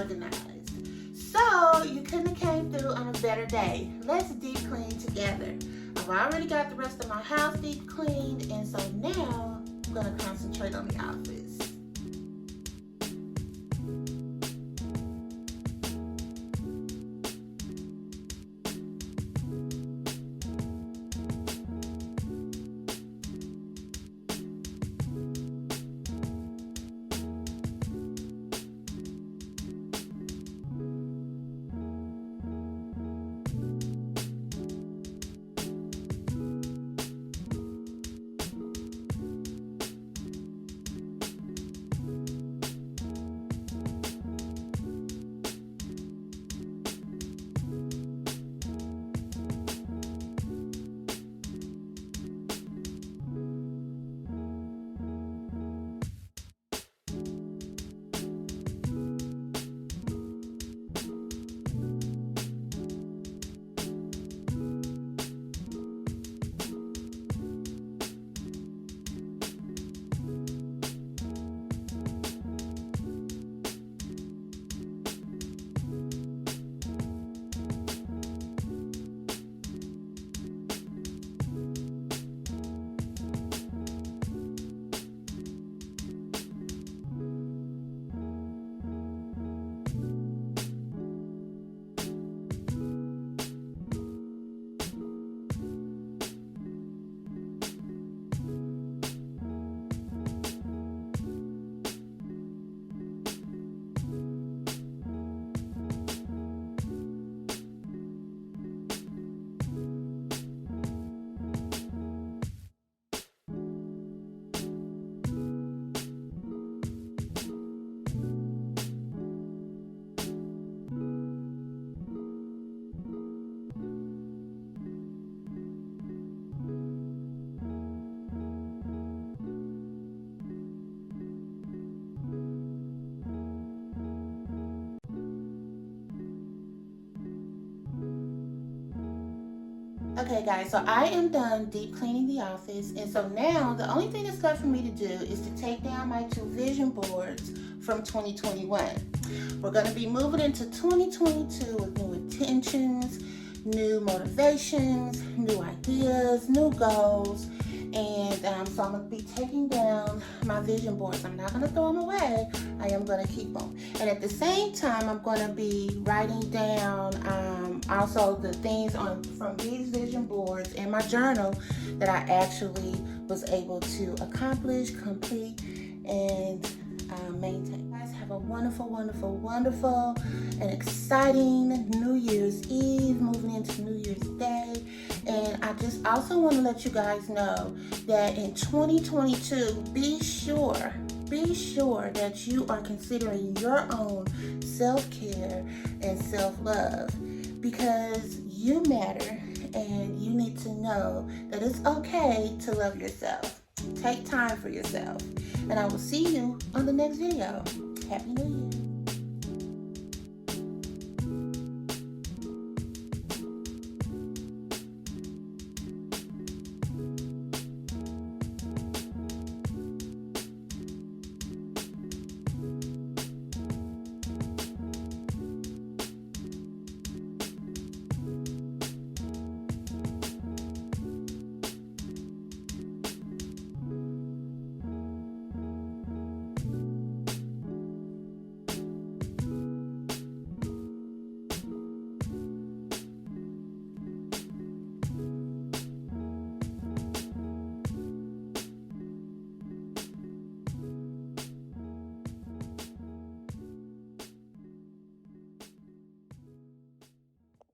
organized. So you couldn't have came through on a better day. Let's deep clean together. I've already got the rest of my house deep cleaned, and so now I'm gonna concentrate on the office. Okay guys, so I am done deep cleaning the office, and so now the only thing that's left for me to do is to take down my 2 vision boards from 2021. We're going to be moving into 2022 with new intentions, new motivations, new ideas, new goals, and so I'm going to be taking down my vision boards. I'm not going to throw them away. I am going to keep them. And at the same time, I'm going to be writing down also the things from these vision boards in my journal that I actually was able to accomplish, complete, and maintain. You guys have a wonderful, wonderful, wonderful and exciting New Year's Eve, moving into New Year's Day. And I just also want to let you guys know that in 2022, be sure that you are considering your own self-care and self-love, because you matter and you need to know that it's okay to love yourself. Take time for yourself. And I will see you on the next video. Happy New Year.